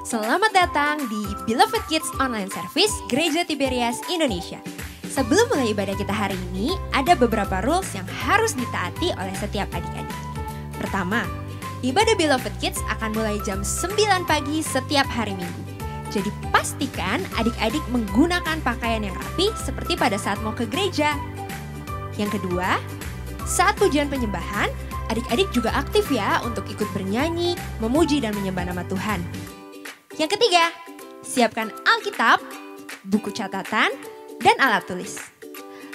Selamat datang di Beloved Kids Online Service Gereja Tiberias Indonesia. Sebelum mulai ibadah kita hari ini, ada beberapa rules yang harus ditaati oleh setiap adik-adik. Pertama, ibadah Beloved Kids akan mulai jam 9 pagi setiap hari Minggu. Jadi pastikan adik-adik menggunakan pakaian yang rapi seperti pada saat mau ke gereja. Yang kedua, saat pujian penyembahan, adik-adik juga aktif ya untuk ikut bernyanyi, memuji dan menyembah nama Tuhan. Yang ketiga, siapkan Alkitab, buku catatan, dan alat tulis.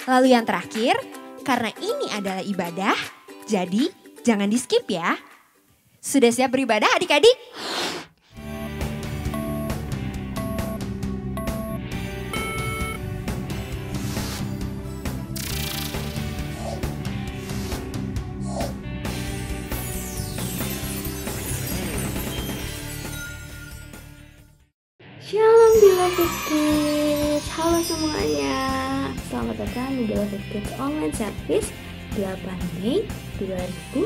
Lalu yang terakhir, karena ini adalah ibadah, jadi jangan di skip ya. Sudah siap beribadah adik-adik? Shalom Beloved Kids, halo semuanya. Selamat datang di Beloved Kids Online Service 8 Mei 2022.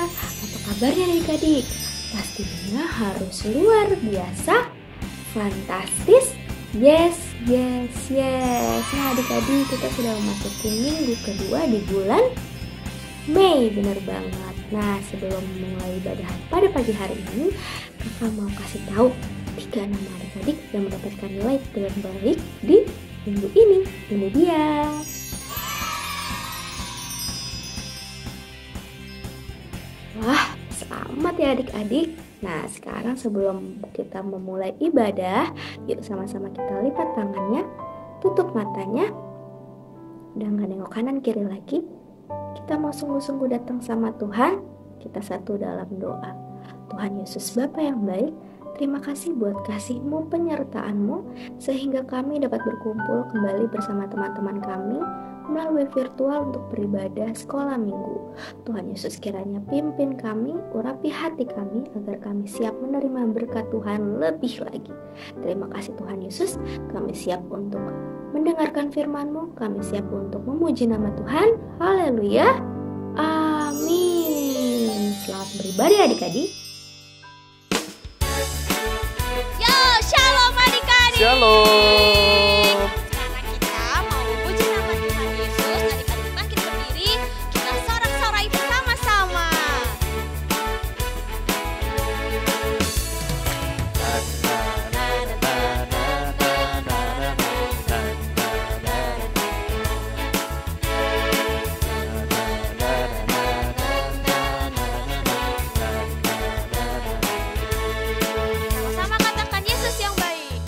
Apa kabarnya adik-adik? Pastinya harus luar biasa, fantastis, yes. Nah adik-adik, kita sudah memasuki minggu kedua di bulan Mei, benar banget. Nah, sebelum memulai ibadah pada pagi hari ini, kakak mau kasih tahu 3 nama adik-adik yang mendapatkan nilai terbaik di minggu ini. Ini dia. Wah, selamat ya adik-adik. Nah, sekarang sebelum kita memulai ibadah, yuk sama-sama kita lipat tangannya, tutup matanya, dan gak nengok kanan kiri lagi. Kita mau sungguh-sungguh datang sama Tuhan. Kita satu dalam doa. Tuhan Yesus Bapa yang baik, terima kasih buat kasih-Mu, penyertaan-Mu, sehingga kami dapat berkumpul kembali bersama teman-teman kami melalui virtual untuk beribadah sekolah minggu. Tuhan Yesus kiranya pimpin kami, urapi hati kami, agar kami siap menerima berkat Tuhan lebih lagi. Terima kasih Tuhan Yesus, kami siap untuk mendengarkan firman-Mu, kami siap untuk memuji nama Tuhan. Haleluya, amin. Selamat beribadah adik-adik. Yo, shalom adik-adik. Shalom. Karena kita mau memuji nama Tuhan Yesus, adik-adik bangkit berdiri, kita sorak-sorai bersama-sama. Sama-sama katakan Yesus yang baik.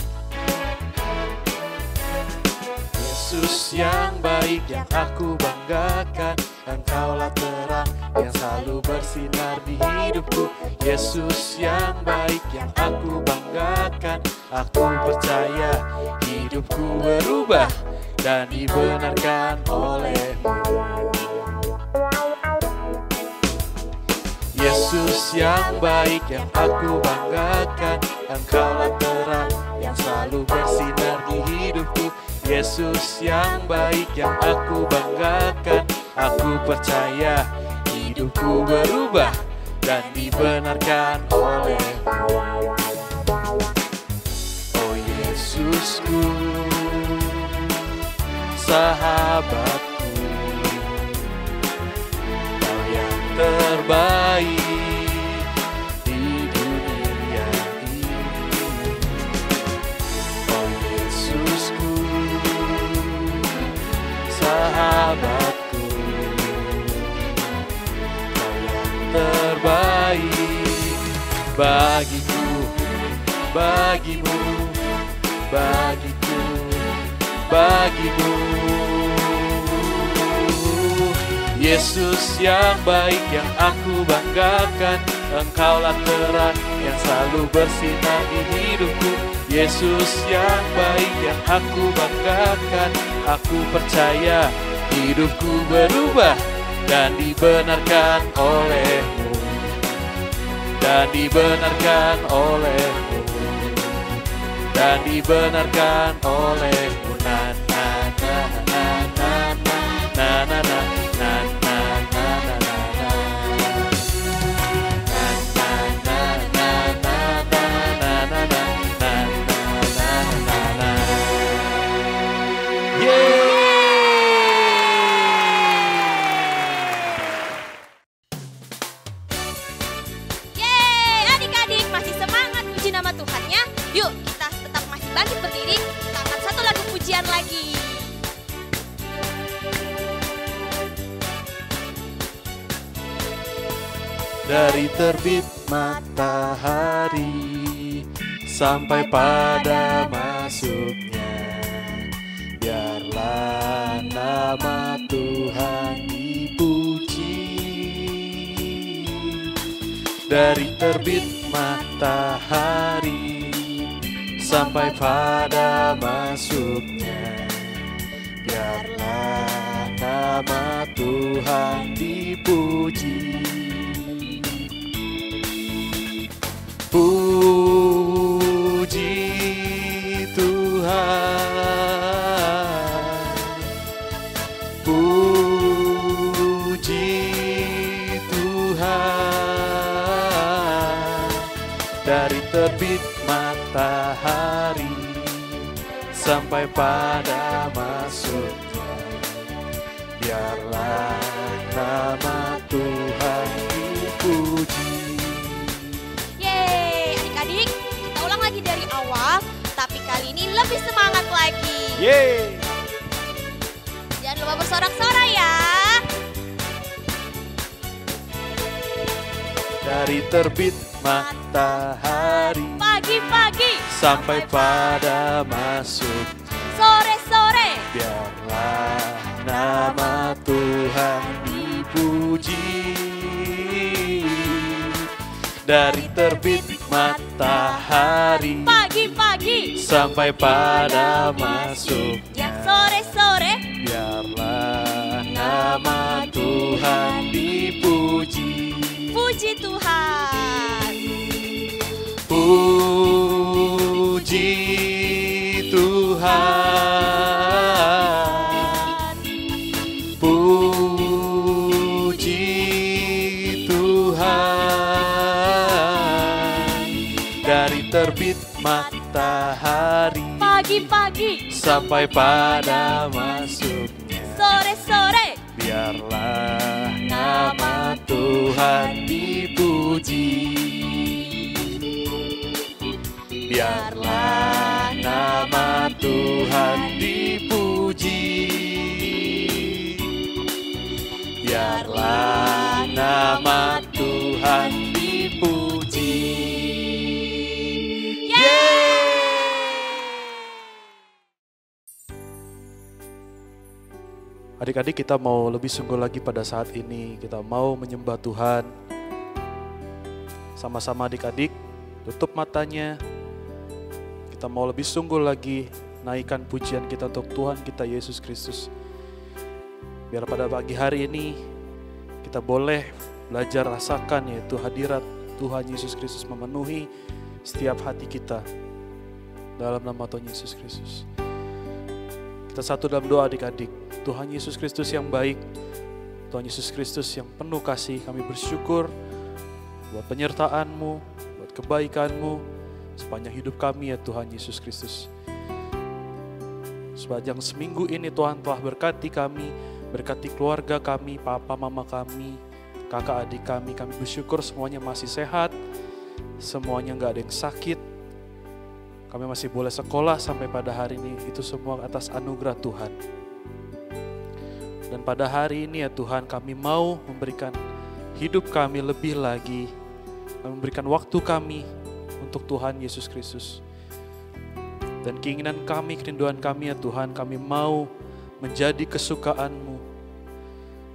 Yesus yang baik yang aku banggakan, Engkaulah terang yang selalu bersinar di hidupku. Yesus yang baik yang aku banggakan, aku percaya hidupku berubah dan dibenarkan oleh-Mu. Yesus yang baik yang aku banggakan, Engkaulah terang yang selalu bersinar di hidupku. Yesus yang baik yang aku banggakan, aku percaya hidupku berubah dan dibenarkan oleh-Mu. Oh Yesusku, sahabatku, Kau yang terbaik di dunia ini. Oh Yesusku, sahabatku, Kau yang terbaik bagiku, bagimu, bagiku, bagimu. Yesus yang baik yang aku banggakan, Engkaulah terang yang selalu bersinar di hidupku. Yesus yang baik yang aku banggakan, aku percaya hidupku berubah dan dibenarkan oleh-Mu, dan dibenarkan oleh-Mu, dan dibenarkan oleh-Mu. Na na na na na na na na na na na na na na na. dari terbit matahari sampai pada masuknya. Biarlah nama Tuhan dipuji. Dari terbit matahari sampai pada masuknya. Biarlah nama Tuhan dipuji. Puji Tuhan, puji Tuhan. Dari terbit matahari sampai pada masuknya. Biarlah nama Tuhan dipuji. Yeay, adik-adik, kita ulang lagi dari awal, tapi kali ini lebih semangat lagi. Yeay. Jangan lupa bersorak-sorai ya. Dari terbit matahari Pagi-pagi, sampai pada masuk. sore-sore, Biarlah nama Tuhan dipuji. Dari terbit matahari pagi-pagi, sampai pada masuknya. sore-sore, Biarlah nama Tuhan dipuji. puji Tuhan. Puji Tuhan, puji Tuhan. Dari terbit matahari Pagi-pagi, sampai pada masuknya. sore-sore, Biarlah nama Tuhan dipuji. Biarlah nama Tuhan dipuji. Biarlah nama Tuhan dipuji. Adik-adik, kita mau lebih sungguh lagi pada saat ini. Kita mau menyembah Tuhan. Sama-sama adik-adik, tutup matanya. Kita mau lebih sungguh lagi naikkan pujian kita untuk Tuhan kita Yesus Kristus. Biar pada pagi hari ini kita boleh belajar rasakan yaitu hadirat Tuhan Yesus Kristus memenuhi setiap hati kita. Dalam nama Tuhan Yesus Kristus. Kita satu dalam doa adik-adik. Tuhan Yesus Kristus yang baik, Tuhan Yesus Kristus yang penuh kasih, kami bersyukur buat penyertaan-Mu, buat kebaikan-Mu sepanjang hidup kami ya Tuhan Yesus Kristus. Sepanjang seminggu ini Tuhan telah berkati kami, berkati keluarga kami, papa mama kami, kakak adik kami bersyukur semuanya masih sehat, semuanya gak ada yang sakit. Kami masih boleh sekolah sampai pada hari ini, itu semua atas anugerah Tuhan. Dan pada hari ini ya Tuhan, kami mau memberikan hidup kami lebih lagi, memberikan waktu kami untuk Tuhan Yesus Kristus. Dan keinginan kami, kerinduan kami ya Tuhan, kami mau menjadi kesukaan-Mu,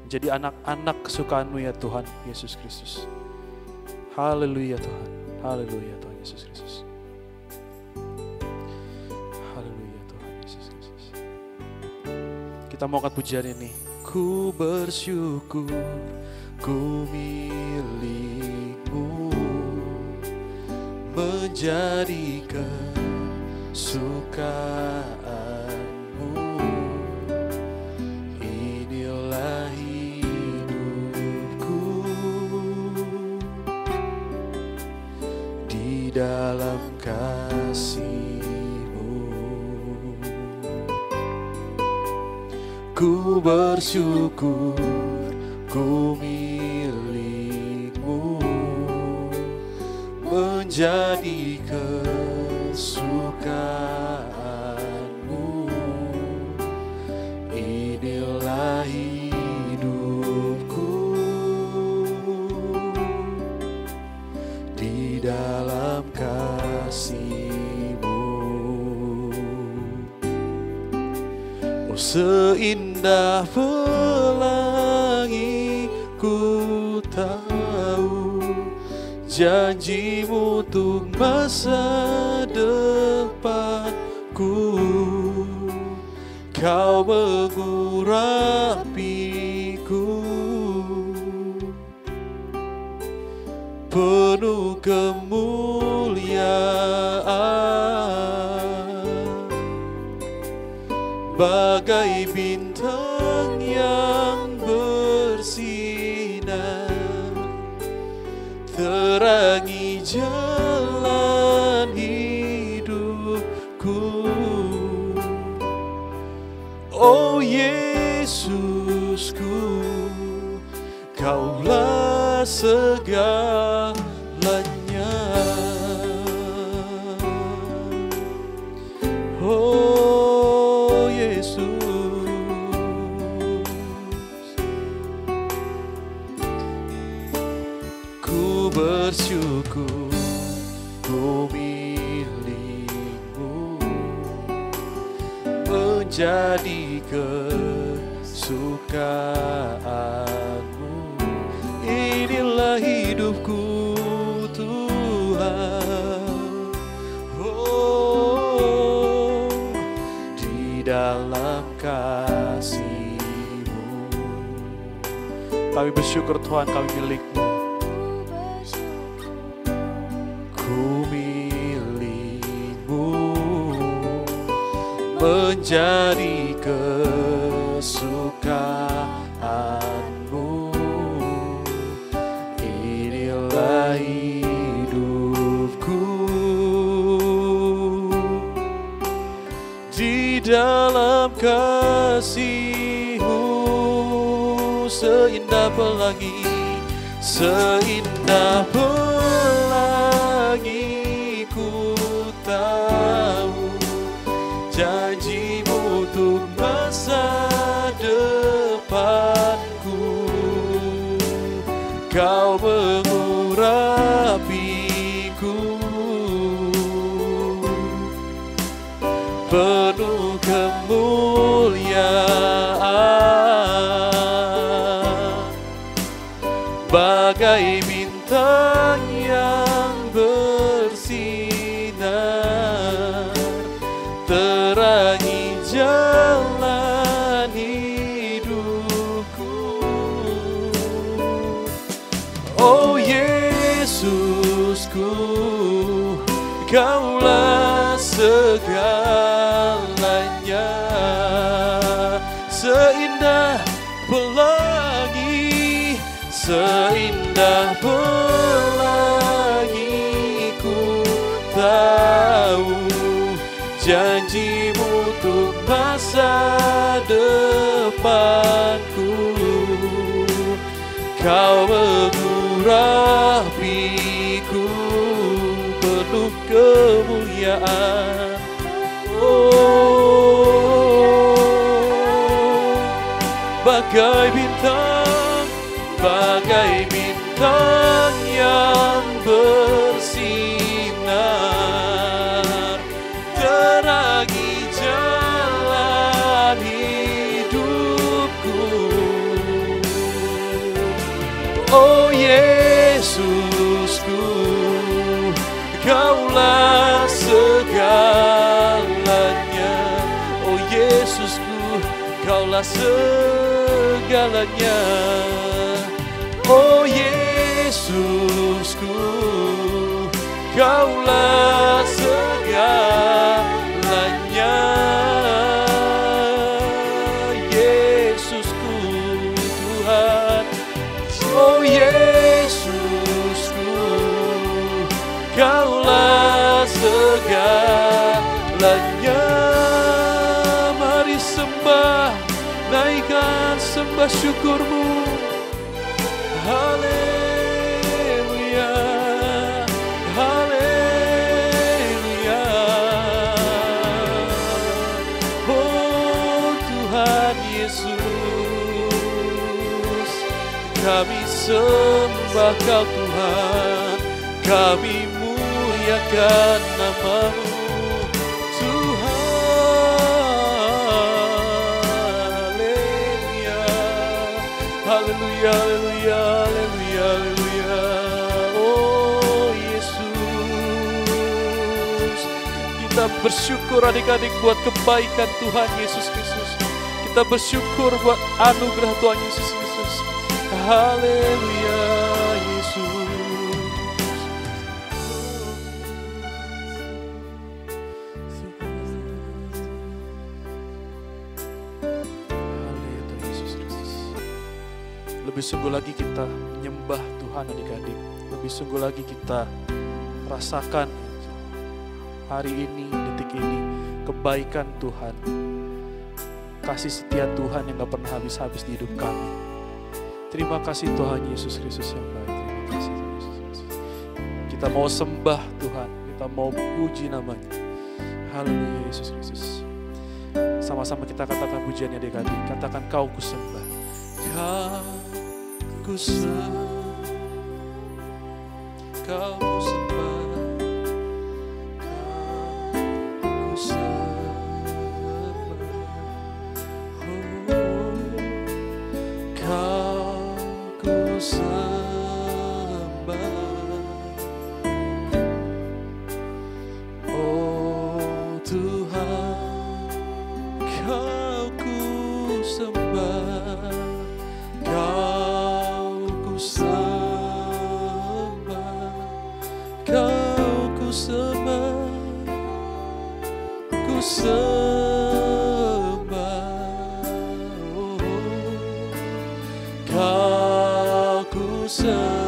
menjadi anak-anak kesukaan-Mu ya Tuhan Yesus Kristus. Haleluya Tuhan, haleluya Tuhan Yesus Kristus. Haleluya Tuhan Yesus Kristus. Kita mau angkat pujian ini. Ku bersyukur, ku milik-Mu, menjadi kesukaan-Mu. Inilah hidupku di dalam kasih-Mu. Ku bersyukur, ku milik-Mu, menjadi kesukaan-Mu. Inilah hidupku seindah pelangi. Ku tahu janjimu untuk masa depanku. Kau mengurapiku penuh kemuliaan, bagai bintang yang bersinar, terangi jalan hidupku. Oh Yesusku, Kaulah segalanya. Oh Yesus, ku bersyukur ku milikmu, menjadi kesukaanmu. Inilah hidupku Tuhan, oh di dalam kasih-Mu. Kami bersyukur Tuhan, kami milik-Mu. Ku milik-Mu, menjadi kesukaanmu. Inilah hidupku di dalam kasih-Mu. Seindah pelangi, seindah pelangi, ku tahu janji-Mu untuk masa depanku. Kau mengurapiku penuh kemuliaan, bagai bintang yang bersinar, terangi jalan hidupku. Oh Yesusku, Kaulah segalanya. Seindah pelangi, seindah pelangi, ku tahu janji-Mu untuk masa depanku. Kau mengurapiku penuh kemuliaan. Oh, bagai bintang yang bersinar, terangi jalan hidupku. Oh Yesusku, Kaulah segalanya. Oh Yesusku, Kaulah segalanya. Oh Yesusku, Kaulah segalanya. Yesusku Tuhan, oh Yesusku, Kaulah segalanya. Mari sembah, naikkan sembah syukur-Mu. Haleluya, haleluya. Oh Tuhan Yesus, kami sembah Kau Tuhan, kami muliakan nama-Mu Tuhan. haleluya, haleluya, haleluya, haleluya. Oh Yesus, kita bersyukur adik-adik buat kebaikan Tuhan Yesus Kristus. Kita bersyukur buat anugerah Tuhan Yesus Kristus. Haleluya Yesus. Haleluya Yesus Kristus. Lebih sungguh lagi kita menyembah Tuhan adik-adik. Lebih sungguh lagi kita rasakan hari ini, detik ini, kebaikan Tuhan. Kasih setia Tuhan yang gak pernah habis-habis di hidup kami. Terima kasih Tuhan Yesus Kristus yang baik. Terima kasih Tuhan Yesus Kristus. Kita mau sembah Tuhan. Kita mau puji namanya. Haleluya Yesus Kristus. Sama-sama kita katakan pujiannya adik-adik. Katakan kau ku sembah. Kau ku sembah. Kau ku sembah. Kau ku sembah.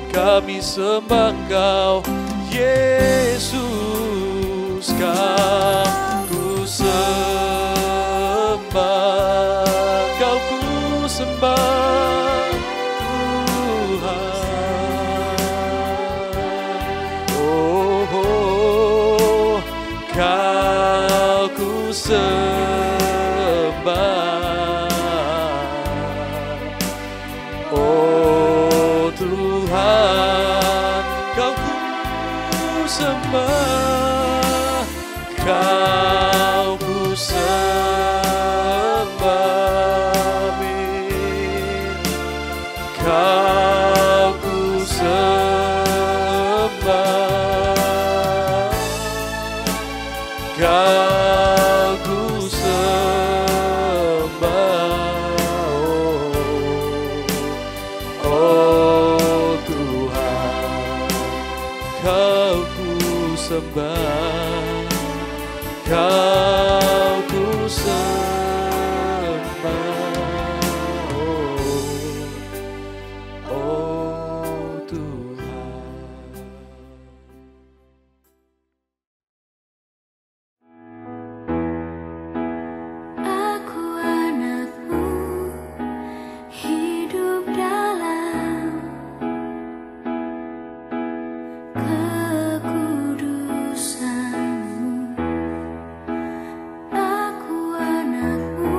Kami sembah Engkau, Yesus, Kau ku sembah, Kau ku sembah, Tuhan. Oh, Kau ku sembah. Oh Tuhan, Kau ku sembah, Kau ku sembah, amin. Kau ku sembah, Kau ku sembah. Oh Tuhan, Kau ku sembah, Kau ku sembah. Oh Tuhan. Aku anakmu, hidup dalam kekudusan-Mu. Aku anakmu,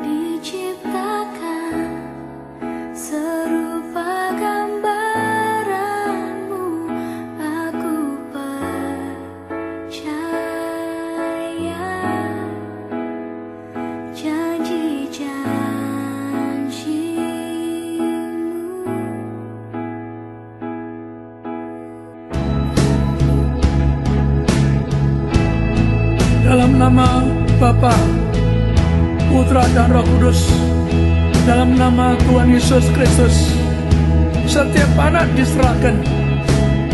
diciptakan serupa gambaran-Mu. Aku percaya Dalam nama Bapa, Putra dan Roh Kudus, dalam nama Tuhan Yesus Kristus, setiap anak diserahkan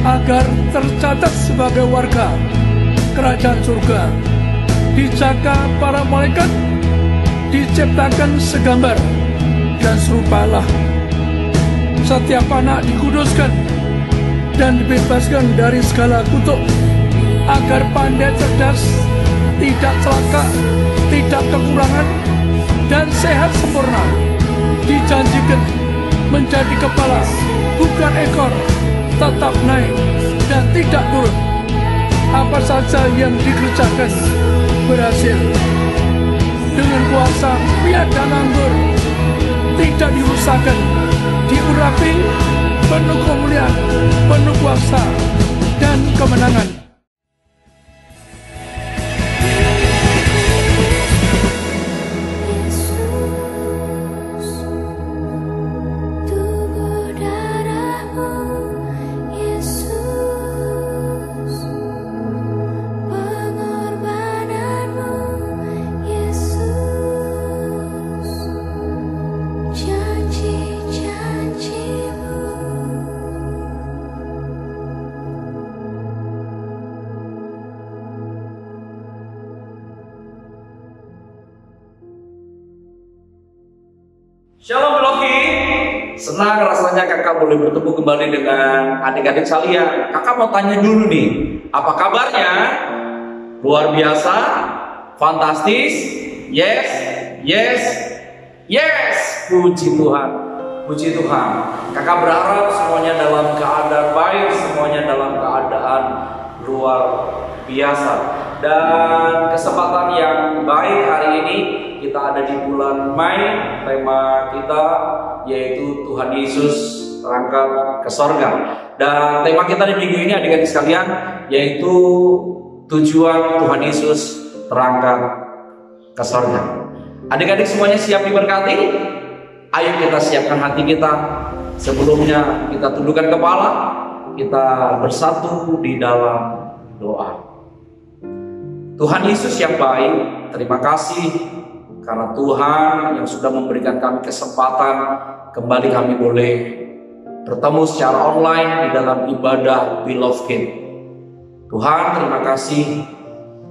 agar tercatat sebagai warga kerajaan surga, dijaga para malaikat, diciptakan segambar dan serupa Allah. Setiap anak dikuduskan dan dibebaskan dari segala kutuk, agar pandai cerdas, tidak celaka, tidak kekurangan, dan sehat sempurna. Dijanjikan menjadi kepala, bukan ekor, tetap naik dan tidak turun. Apa saja yang dikerjakan berhasil. Dengan kuasa piada anggur, tidak dirusakkan, diurapi, penuh kemuliaan, penuh kuasa dan kemenangan. Senang rasanya kakak boleh bertemu kembali dengan adik-adik sekalian. Kakak mau tanya dulu nih, apa kabarnya? Luar biasa? Fantastis? Yes? Yes? Yes! Puji Tuhan. Puji Tuhan. Kakak berharap semuanya dalam keadaan baik, semuanya dalam keadaan luar biasa. Dan kesempatan yang baik hari ini kita ada di bulan Mei. Tema kita yaitu Tuhan Yesus terangkat ke sorga. Dan tema kita di minggu ini adik-adik sekalian yaitu tujuan Tuhan Yesus terangkat ke sorga. Adik-adik semuanya siap diberkati? Ayo kita siapkan hati kita. Sebelumnya kita tundukkan kepala, kita bersatu di dalam doa. Tuhan Yesus yang baik, terima kasih karena Tuhan yang sudah memberikan kami kesempatan kembali kami boleh bertemu secara online di dalam ibadah Beloved Kids. Tuhan, terima kasih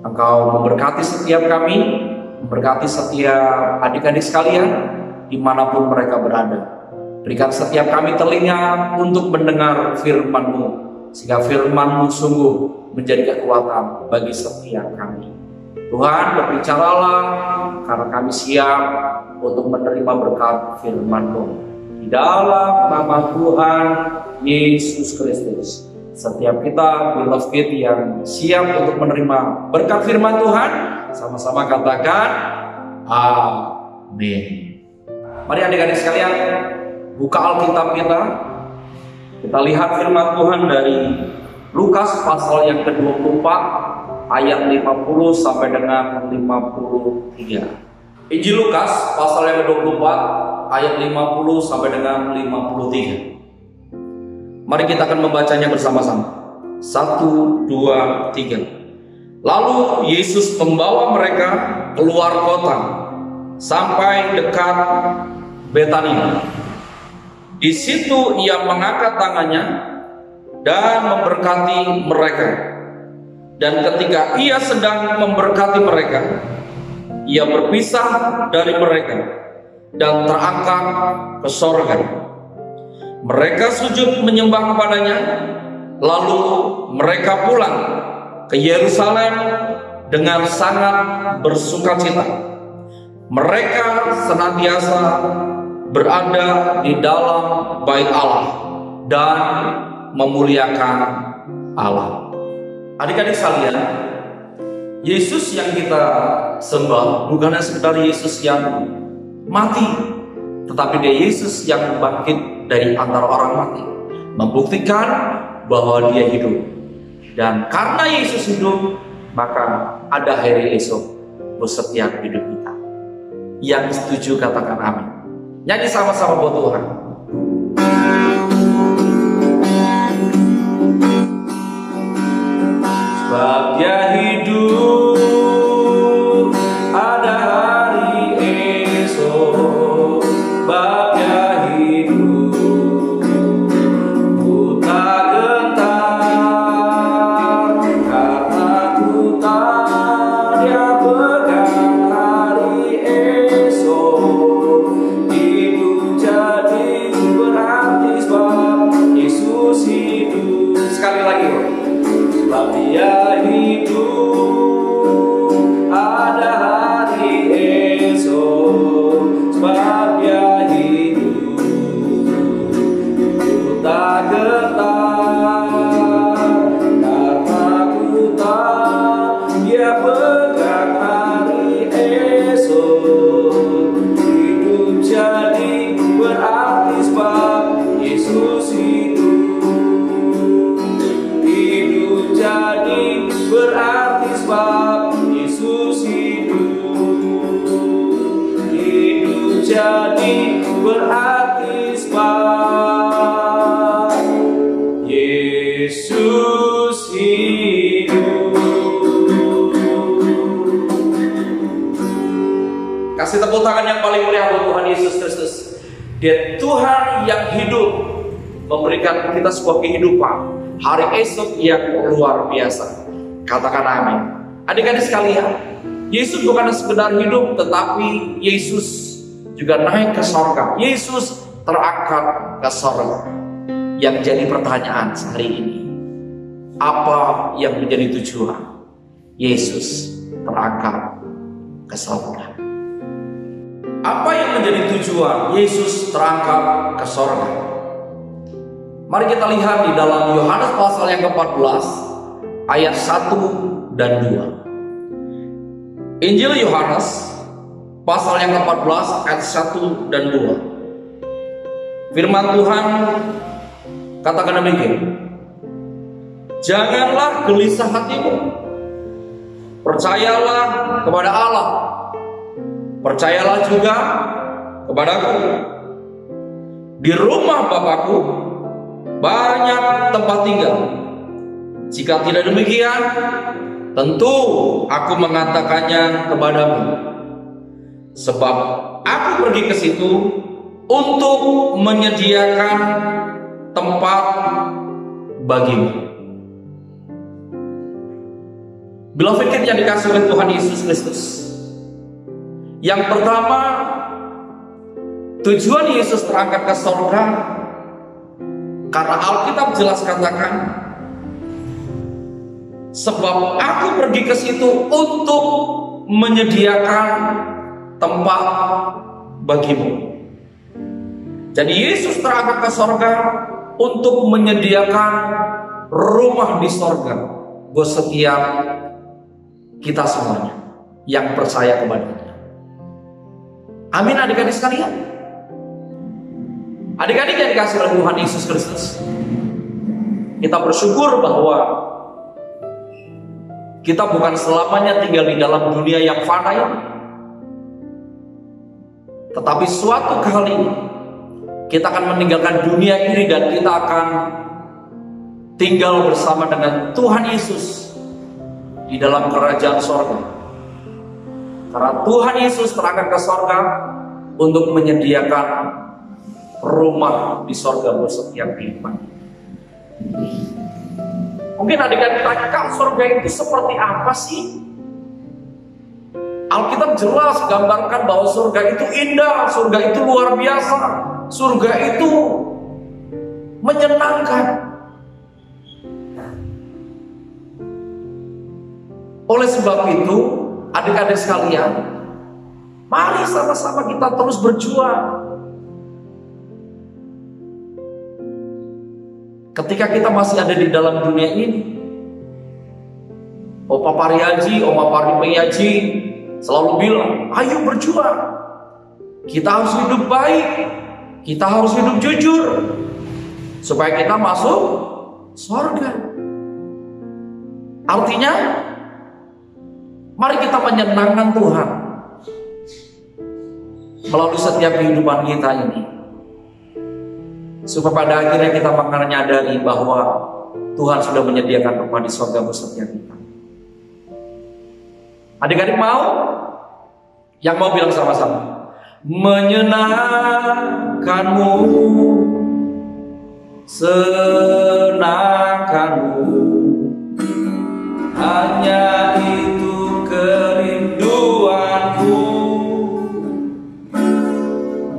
Engkau memberkati setiap kami, memberkati setiap adik-adik sekalian dimanapun mereka berada. Berikan setiap kami telinga untuk mendengar firman-Mu, sehingga firman-Mu sungguh menjadi kekuatan bagi setiap kami. Tuhan, berbicaralah karena kami siap untuk menerima berkat firman-Mu. Di dalam nama Tuhan Yesus Kristus, setiap kita Beloved Kids yang siap untuk menerima berkat firman Tuhan, sama-sama katakan amin. Mari adik-adik sekalian, buka Alkitab kita. Kita lihat firman Tuhan dari Lukas pasal yang ke-24 ayat 50 sampai dengan 53. Injil Lukas pasal yang ke-24 ayat 50 sampai dengan 53. Mari kita akan membacanya bersama-sama. 1, 2, 3. Lalu Yesus membawa mereka keluar kota sampai dekat Betania. Di situ ia mengangkat tangannya dan memberkati mereka. Dan ketika ia sedang memberkati mereka, ia berpisah dari mereka dan terangkat ke sorga. Mereka sujud menyembah kepadanya, lalu mereka pulang ke Yerusalem dengan sangat bersukacita. Mereka senantiasa berada di dalam bait Allah dan memuliakan Allah. Adik-adik sekalian, Yesus yang kita sembah bukanlah sekedar Yesus yang mati, tetapi dia Yesus yang bangkit dari antara orang mati, membuktikan bahwa dia hidup. Dan karena Yesus hidup, maka ada hari esok buat setiap hidup kita. Yang setuju katakan amin. Nyanyi sama-sama buat Tuhan. Sebab dia hidup, ada hari esok. Sebab dia hidup, ku tak gentar, karena ku tahu dia pegang hari esok. Hidup jadi berarti sebab Yesus hidup. Sekali lagi, sebab dia hidup, ada hari esok. Sebab dia hidup, ku tak gentar, karena ku tahu dia pegang hari esok. Hidup jadi berarti sebab Yesus hidup. Hidup jadi berarti sebab Yesus hidup. Hidup jadi berarti sebab Yesus hidup. Kasih tepuk tangan yang paling meriah buat Tuhan Yesus Kristus. Dia Tuhan yang hidup, memberikan kita sebuah kehidupan, hari esok yang luar biasa. Katakan amin. Adik-adik sekalian, Yesus bukan sekedar hidup, tetapi Yesus juga naik ke sorga. Yesus terangkat ke sorga. Yang jadi pertanyaan hari ini, apa yang menjadi tujuan Yesus terangkat ke sorga? Apa yang menjadi tujuan Yesus terangkat ke sorga? Mari kita lihat di dalam Yohanes pasal yang ke-14 ayat 1 dan 2. Injil Yohanes pasal yang ke-14 ayat 1 dan 2. Firman Tuhan katakan demikian. Janganlah gelisah hatimu. Percayalah kepada Allah. Percayalah juga kepadaku. Di rumah Bapakku banyak tempat tinggal. Jika tidak demikian, tentu aku mengatakannya kepadamu. Sebab aku pergi ke situ untuk menyediakan tempat bagimu. Beloved yang dikasih oleh Tuhan Yesus Kristus, yang pertama, tujuan Yesus terangkat ke surga karena Alkitab jelas katakan, sebab aku pergi ke situ untuk menyediakan tempat bagimu. Jadi Yesus terangkat ke surga untuk menyediakan rumah di surga buat setiap kita semuanya yang percaya kepadanya. Amin adik-adik sekalian. Adik-adik yang dikasih oleh Tuhan Yesus Kristus, kita bersyukur bahwa kita bukan selamanya tinggal di dalam dunia yang fana ini, tetapi suatu kali kita akan meninggalkan dunia ini dan kita akan tinggal bersama dengan Tuhan Yesus di dalam kerajaan sorga. Karena Tuhan Yesus terangkat ke sorga untuk menyediakan rumah di sorga buat setiap kehidupan. Mungkin adik-adik tanya, Kak, sorga itu seperti apa sih? Alkitab jelas gambarkan bahwa surga itu indah, surga itu luar biasa, surga itu menyenangkan. Oleh sebab itu, adik-adik sekalian, mari sama-sama kita terus berjuang. Ketika kita masih ada di dalam dunia ini, Opa Pariaji, Oma Pariaji selalu bilang, ayo berjuang. Kita harus hidup baik, kita harus hidup jujur, supaya kita masuk surga. Artinya, mari kita menyenangkan Tuhan melalui setiap kehidupan kita ini, supaya pada akhirnya kita menyadari bahwa Tuhan sudah menyediakan rumah di surga buat setiap kita. Adik-adik mau? Yang mau bilang sama-sama, menyenangkanmu, senangkanmu, hanya itu kerinduanku,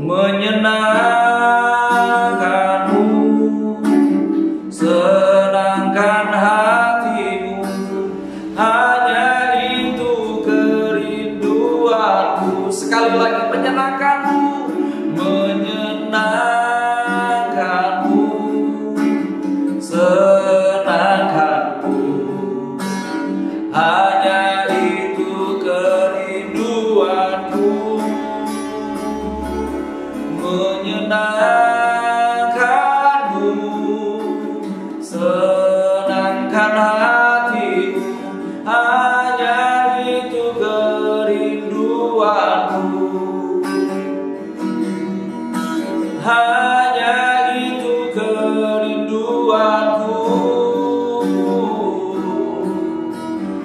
menyenangkanmu, senangkan hatimu, hanya itu kerinduanku. Sekali lagi, menyenangkanmu, menyenangkanmu, senangkanmu, hanya itu kerinduanku, menyenangkanmu, senangkan hatimu, hanya itu kerinduanku, hanya itu kerinduanku,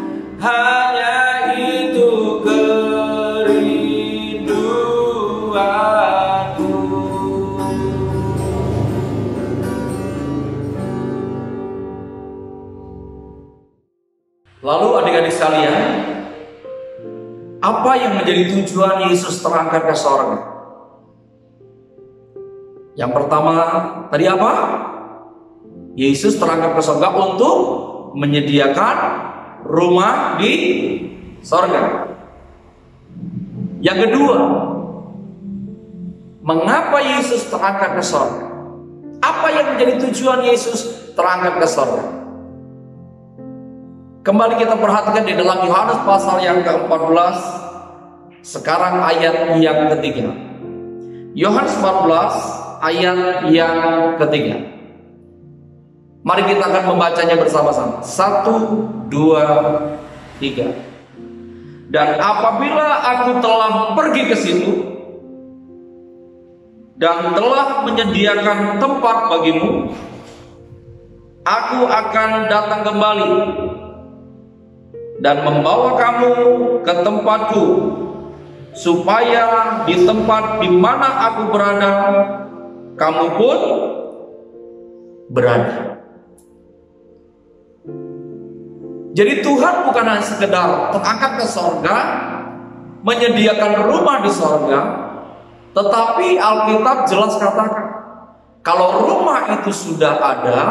hanya itu kerinduanku. Lalu adik-adik sekalian, apa yang menjadi tujuan Yesus terangkat ke sorga? Yang pertama tadi apa? Yesus terangkat ke surga untuk menyediakan rumah di surga. Yang kedua, mengapa Yesus terangkat ke surga? Apa yang menjadi tujuan Yesus terangkat ke surga? Kembali kita perhatikan di dalam Yohanes pasal yang ke-14, sekarang ayat yang ketiga. Yohanes 14 ayat yang ketiga. Mari kita akan membacanya bersama-sama. 1, 2, 3. Dan apabila aku telah pergi ke situ dan telah menyediakan tempat bagimu, aku akan datang kembali dan membawa kamu ke tempatku, supaya di tempat di mana aku berada, kamu pun berada. Jadi Tuhan bukan hanya sekedar terangkat ke sorga, menyediakan rumah di sorga, tetapi Alkitab jelas katakan, kalau rumah itu sudah ada,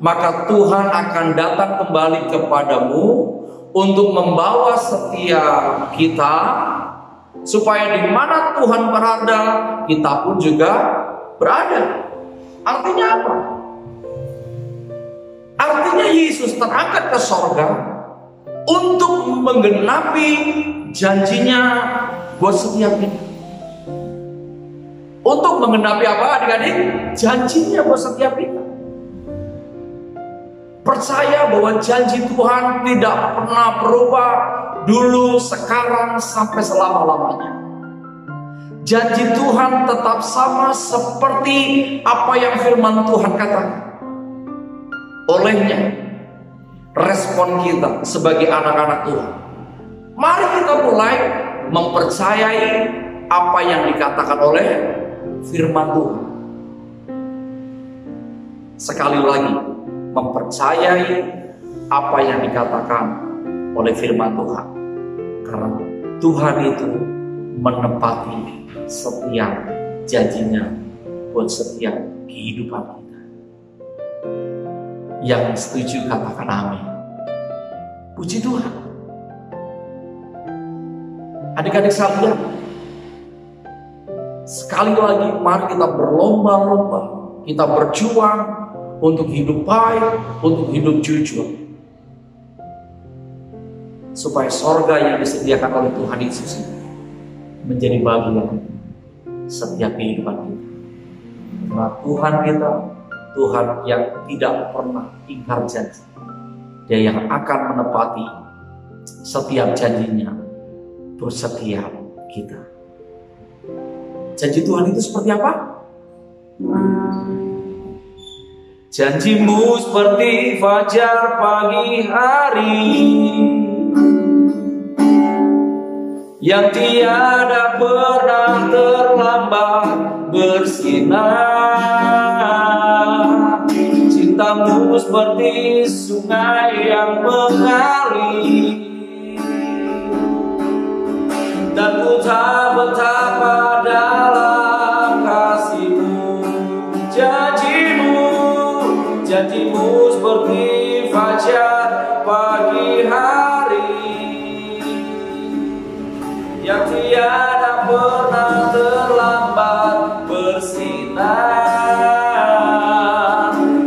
maka Tuhan akan datang kembali kepadamu untuk membawa setiap kita, supaya di mana Tuhan berada, kita pun juga berada. Artinya apa? Artinya Yesus terangkat ke sorga untuk menggenapi janjinya buat setiap kita. Untuk menggenapi apa adik-adik? Janjinya buat setiap kita. Percaya bahwa janji Tuhan tidak pernah berubah, dulu, sekarang, sampai selama-lamanya. Janji Tuhan tetap sama seperti apa yang firman Tuhan katakan. Olehnya, respon kita sebagai anak-anak Tuhan, mari kita mulai mempercayai apa yang dikatakan oleh firman Tuhan. Sekali lagi, mempercayai apa yang dikatakan oleh firman Tuhan, karena Tuhan itu menepati setiap janjinya buat setiap kehidupan kita. Yang setuju katakan amin. Puji Tuhan. Adik-adik sekalian, sekali lagi mari kita berlomba-lomba, kita berjuang untuk hidup baik, untuk hidup jujur, supaya sorga yang disediakan oleh Tuhan Yesus menjadi bagian setiap kehidupan kita. Karena Tuhan kita, Tuhan yang tidak pernah ingkar janji, Dia yang akan menepati setiap janjinya untuk setiap kita. Janji Tuhan itu seperti apa? Janjimu seperti fajar pagi hari, yang tiada pernah terlambat bersinar. Cintamu seperti sungai yang mengalir, dan ku tak betapa dalam kasih-Mu. Janjimu seperti fajar pagi hari, yang tiada pernah terlambat bersinar.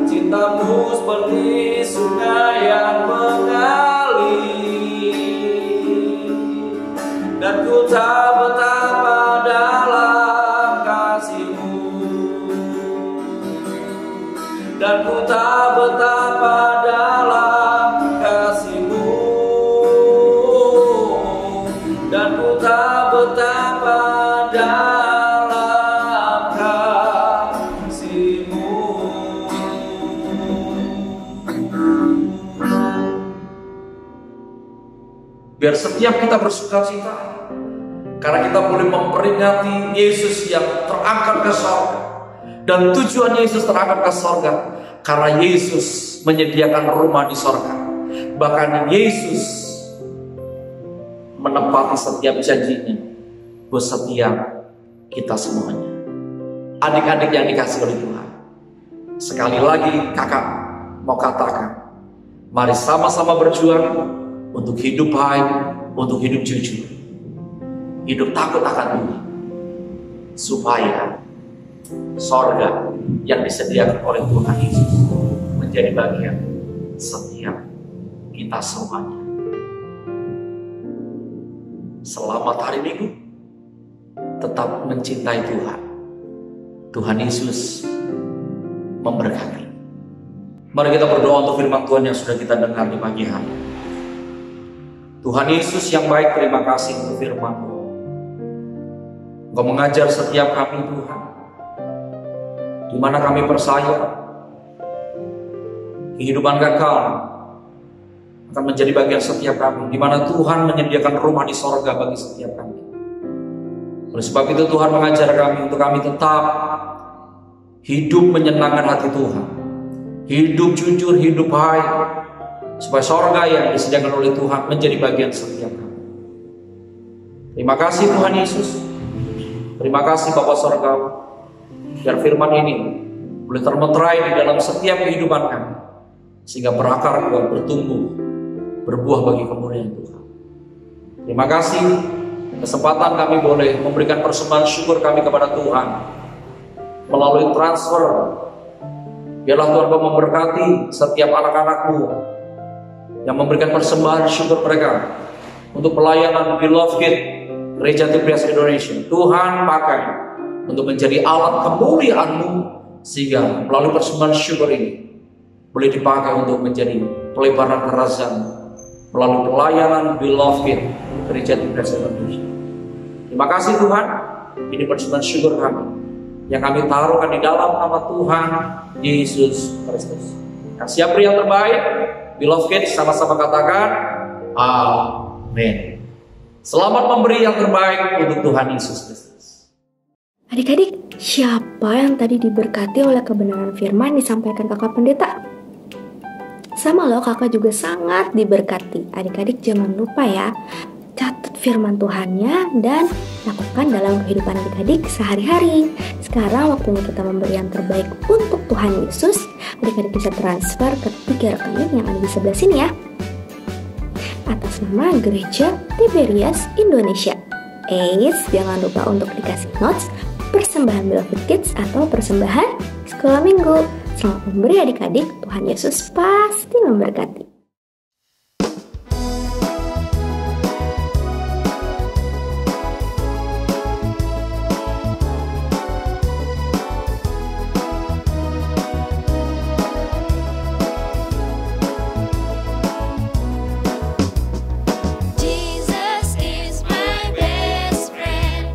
Cintamu seperti sungai yang mengalir, dan ku tak betapa dalam kasih-Mu, dan ku tak betapa dalam kasih-Mu, dan ku tak betapa dalam kasih-Mu. Biar setiap kita bersukacita, karena kita boleh memperingati Yesus yang terangkat ke surga. Dan tujuan Yesus terangkat ke surga karena Yesus menyediakan rumah di surga. Bahkan Yesus menepati setiap janjinya buat setiap kita semuanya. adik-adik yang dikasih oleh Tuhan. Sekali lagi kakak mau katakan, mari sama-sama berjuang untuk hidup baik, untuk hidup jujur, hidup takut akan Tuhan, supaya sorga yang disediakan oleh Tuhan Yesus menjadi bagian setiap kita semuanya. Selamat hari Minggu, tetap mencintai Tuhan. Tuhan Yesus memberkati. Mari kita berdoa untuk firman Tuhan yang sudah kita dengar di pagi hari. Tuhan Yesus yang baik, terima kasih untuk firman-Mu. Engkau mengajar setiap kami Tuhan, di mana kami percaya kehidupan kekal akan menjadi bagian setiap kami, di mana Tuhan menyediakan rumah di sorga bagi setiap kami. Oleh sebab itu Tuhan mengajar kami untuk kami tetap hidup menyenangkan hati Tuhan, hidup jujur, hidup baik, supaya sorga yang disediakan oleh Tuhan menjadi bagian setiap kami. Terima kasih Tuhan Yesus. Terima kasih Bapa Sorga, biar firman ini boleh termeterai di dalam setiap kehidupan kami, sehingga berakar kuat, bertumbuh, berbuah bagi kemuliaan Tuhan. Terima kasih kesempatan kami boleh memberikan persembahan syukur kami kepada Tuhan melalui transfer. Biarlah Tuhan memberkati setiap anak-anak-Mu yang memberikan persembahan syukur mereka untuk pelayanan Beloved Gereja Tiberias Indonesia. Tuhan pakai untuk menjadi alat kemuliaan-Mu, sehingga melalui persembahan syukur ini boleh dipakai untuk menjadi pelebaran kerajaan melalui pelayanan Beloved Gereja Tiberias Indonesia. Terima kasih Tuhan, ini persembahan syukur kami yang kami taruhkan di dalam nama Tuhan Yesus Kristus. Siapa yang terbaik? Beloved, sama-sama katakan amin. Selamat memberi yang terbaik untuk Tuhan Yesus Kristus. Adik-adik, siapa yang tadi diberkati oleh kebenaran firman disampaikan kakak pendeta? Sama loh, kakak juga sangat diberkati. Adik-adik jangan lupa ya, catat firman Tuhannya dan lakukan dalam kehidupan adik-adik sehari-hari. Sekarang waktunya kita memberi yang terbaik untuk Tuhan Yesus. Adik-adik bisa transfer ke 3 rekening yang ada di sebelah sini ya, atas nama Gereja Tiberias Indonesia. Jangan lupa untuk dikasih notes persembahan Beloved Kids atau persembahan sekolah minggu. Selamat memberi adik-adik, Tuhan Yesus pasti memberkati. Jesus is my best friend.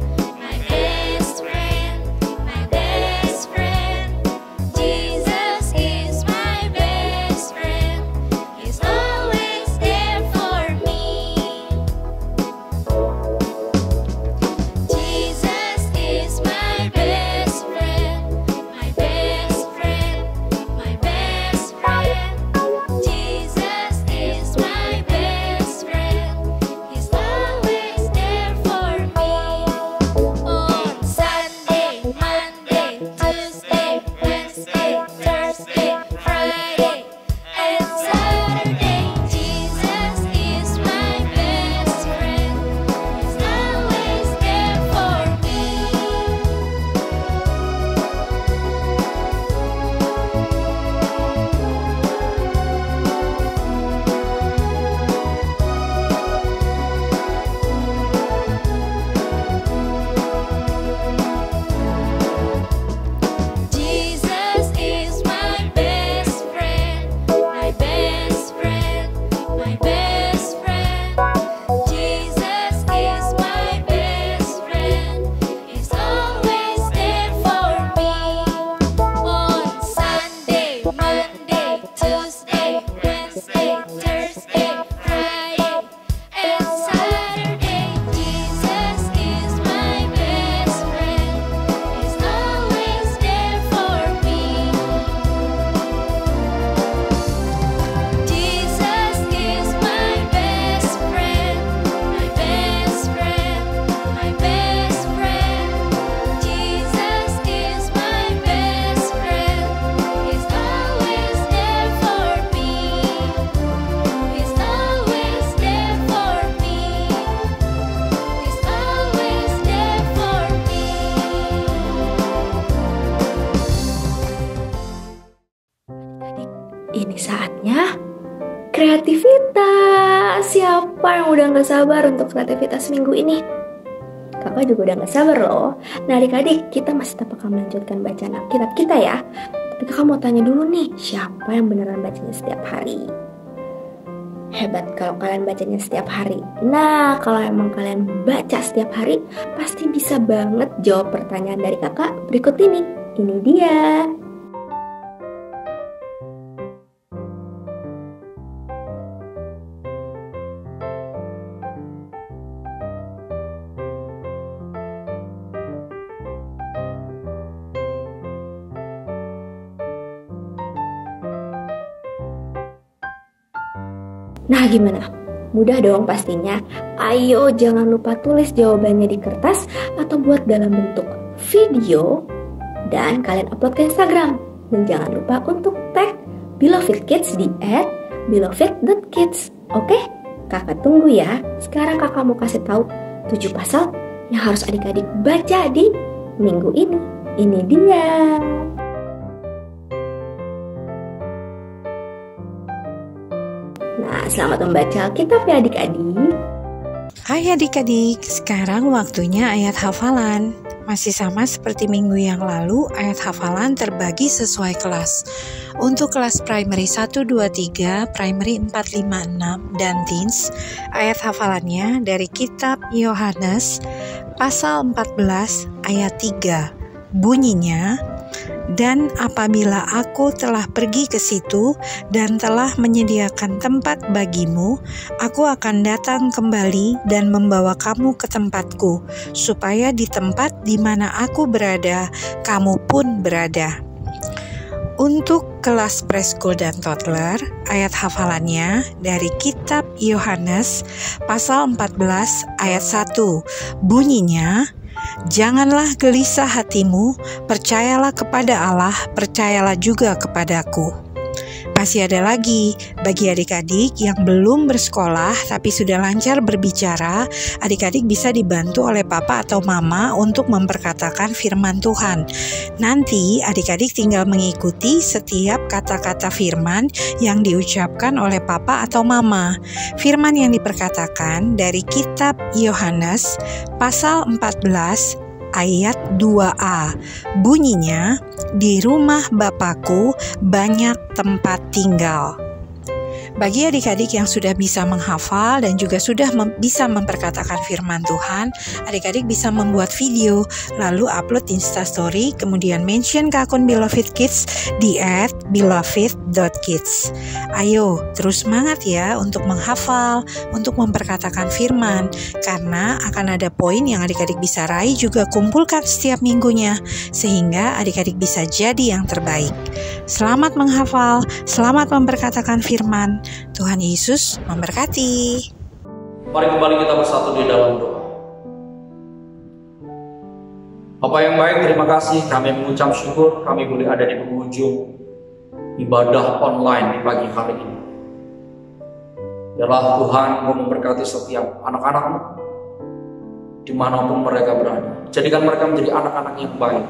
siapa yang udah gak sabar untuk kreativitas minggu ini? Kakak juga udah gak sabar loh. Nah adik-adik, kita masih tetap akan melanjutkan bacaan Alkitab kita ya. Tapi kakak mau tanya dulu nih, siapa yang beneran bacanya setiap hari? Hebat kalau kalian bacanya setiap hari. Nah, kalau emang kalian baca setiap hari, pasti bisa banget jawab pertanyaan dari kakak berikut ini. Ini dia. Nah gimana? Mudah dong pastinya. Ayo jangan lupa tulis jawabannya di kertas atau buat dalam bentuk video dan kalian upload ke Instagram. Dan jangan lupa untuk tag Beloved Kids di @beloved.kids. Oke? Kakak tunggu ya. Sekarang kakak mau kasih tahu 7 pasal yang harus adik-adik baca di minggu ini. Ini dia. Nah, selamat membaca Alkitab ya adik-adik. Hai adik-adik, sekarang waktunya ayat hafalan. Masih sama seperti minggu yang lalu, ayat hafalan terbagi sesuai kelas. Untuk kelas primary 1, 2, 3, primary 4, 5, 6, dan teens, ayat hafalannya dari kitab Yohanes pasal 14 ayat 3. Bunyinya, dan apabila aku telah pergi ke situ dan telah menyediakan tempat bagimu, aku akan datang kembali dan membawa kamu ke tempatku, supaya di tempat di mana aku berada, kamu pun berada. Untuk kelas preschool dan toddler, ayat hafalannya dari kitab Yohanes pasal 14 ayat 1. Bunyinya, janganlah gelisah hatimu, percayalah kepada Allah, percayalah juga kepadaku. Masih ada lagi, bagi adik-adik yang belum bersekolah tapi sudah lancar berbicara, adik-adik bisa dibantu oleh papa atau mama untuk memperkatakan firman Tuhan. Nanti adik-adik tinggal mengikuti setiap kata-kata firman yang diucapkan oleh papa atau mama. Firman yang diperkatakan dari kitab Yohanes pasal 14 ayat 2a. Bunyinya, di rumah Bapakku banyak tempat tinggal. Bagi adik-adik yang sudah bisa menghafal dan juga sudah bisa memperkatakan firman Tuhan, adik-adik bisa membuat video, lalu upload di Instastory, kemudian mention ke akun Beloved Kids di @beloved.kids. Ayo, terus semangat ya untuk menghafal, untuk memperkatakan firman, karena akan ada poin yang adik-adik bisa raih juga kumpulkan setiap minggunya, sehingga adik-adik bisa jadi yang terbaik. Selamat menghafal, selamat memperkatakan firman. Tuhan Yesus memberkati. Mari kembali kita bersatu di dalam doa. Bapa yang baik, terima kasih kami mengucap syukur kami boleh ada di penghujung ibadah online di pagi hari ini. Biarlah Tuhan Engkau memberkati setiap anak-anak-Mu dimanapun mereka berada. Jadikan mereka menjadi anak-anak yang baik.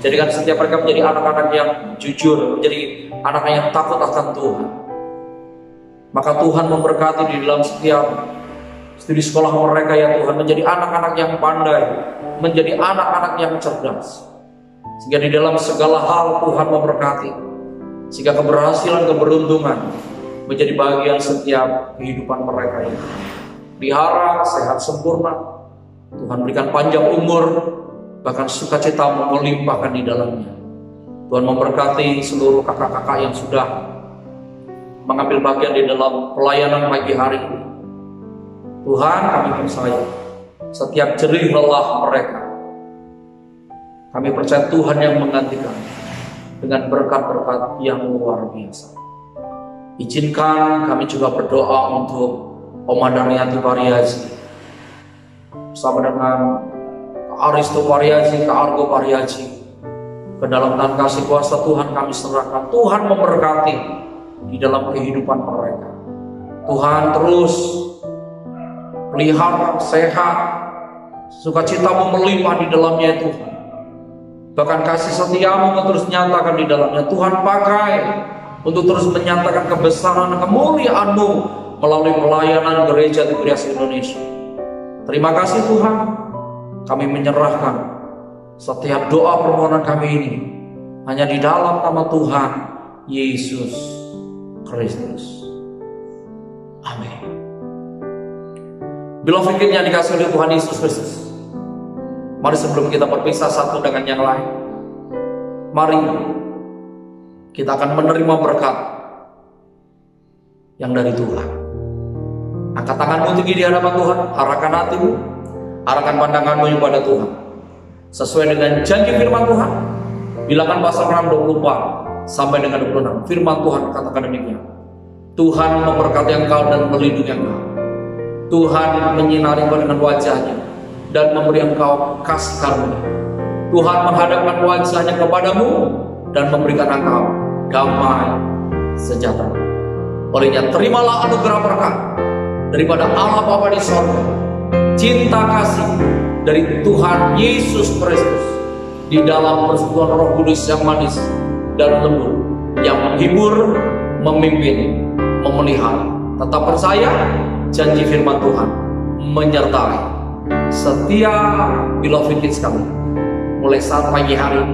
Jadikan setiap mereka menjadi anak-anak yang jujur, menjadi anak yang takut akan Tuhan. Maka Tuhan memberkati di dalam setiap studi sekolah mereka ya Tuhan, menjadi anak-anak yang pandai, menjadi anak-anak yang cerdas. Sehingga di dalam segala hal Tuhan memberkati, sehingga keberhasilan, keberuntungan menjadi bagian setiap kehidupan mereka ini. Pelihara, sehat sempurna, Tuhan berikan panjang umur, bahkan sukacita melimpahkan di dalamnya. Tuhan memberkati seluruh kakak-kakak yang sudah mengambil bagian di dalam pelayanan pagi hari ini. Tuhan, kami percaya setiap jerih lelah mereka, kami percaya Tuhan yang menggantikan dengan berkat-berkat yang luar biasa. Izinkan kami juga berdoa untuk Oma Daniati Pariazi bersama dengan Kak Aristo Pariazi, Kak Argo Pariazi. Ke dalam tangan kasih kuasa Tuhan kami serahkan. Tuhan memberkati di dalam kehidupan mereka. Tuhan terus pelihara, sehat, sukacitamu melimpah di dalamnya Tuhan. Bahkan kasih setiamu terus nyatakan di dalamnya. Tuhan pakai untuk terus menyatakan kebesaran, kemuliaan-Mu melalui pelayanan Gereja Tiberias Indonesia. Terima kasih Tuhan, kami menyerahkan setiap doa permohonan kami ini hanya di dalam nama Tuhan Yesus Kristus. Amin. Beloved Kids yang dikasihi oleh Tuhan Yesus Kristus, mari sebelum kita berpisah satu dengan yang lain, mari kita akan menerima berkat yang dari Tuhan. Angkat tanganmu tinggi di hadapan Tuhan, arahkan hatimu, arahkan pandanganmu kepada Tuhan. Sesuai dengan janji firman Tuhan, Bilangan pasal 6 24 sampai dengan 26, firman Tuhan katakan demikian. Tuhan memberkati engkau dan melindungi engkau. Tuhan menyinari engkau dengan wajahnya dan memberi engkau kasih karunia. Tuhan menghadapkan wajahnya kepadamu dan memberikan engkau damai sejahtera. Olehnya terimalah anugerah berkat daripada Allah Bapa di sorga, cinta kasih dari Tuhan Yesus Kristus di dalam persekutuan Roh Kudus yang manis dan lembut, yang menghibur, memimpin, memelihara. Tetap percaya janji firman Tuhan menyertai setiap beloved kids kami, mulai saat pagi hari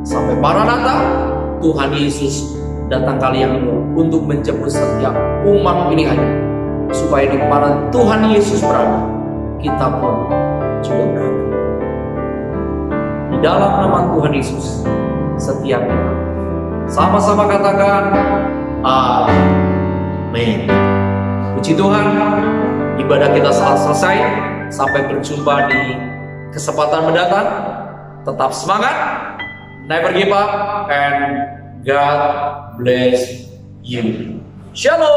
sampai Maranatha. Tuhan Yesus datang kali yang kedua untuk menjemput setiap umat pilihannya, supaya di mana Tuhan Yesus berada, kita pun juga berada. Di dalam nama Tuhan Yesus, setiap kita sama-sama katakan amin. Puji Tuhan, ibadah kita telah selesai. Sampai berjumpa di kesempatan mendatang. Tetap semangat, never give up, and God bless you. Shalom.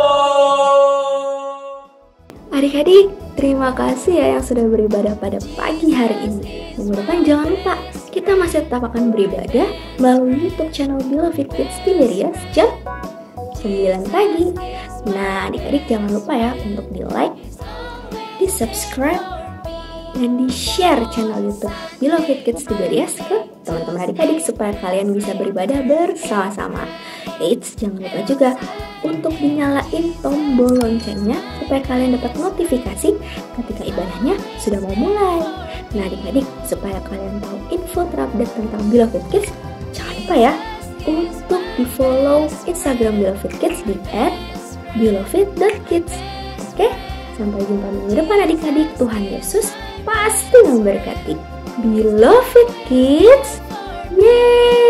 Adik-adik, terima kasih ya yang sudah beribadah pada pagi hari ini. Minggu depan jangan lupa, kita masih tetap akan beribadah melalui YouTube channel Beloved Kids Tiberias jam 9 pagi. Nah, adik-adik jangan lupa ya untuk di-like, di-subscribe, dan di-share channel YouTube Beloved Kids Tiberias ke teman-teman adik-adik supaya kalian bisa beribadah bersama-sama. Eits, jangan lupa juga untuk dinyalain tombol loncengnya supaya kalian dapat notifikasi ketika ibadahnya sudah mau mulai. Nah adik-adik, supaya kalian tahu info terupdate tentang Beloved Kids, jangan lupa ya untuk di-follow Instagram Beloved Kids di @beloved.kids. Oke, sampai jumpa minggu depan adik-adik. Tuhan Yesus pasti memberkati. Beloved Kids, yeay!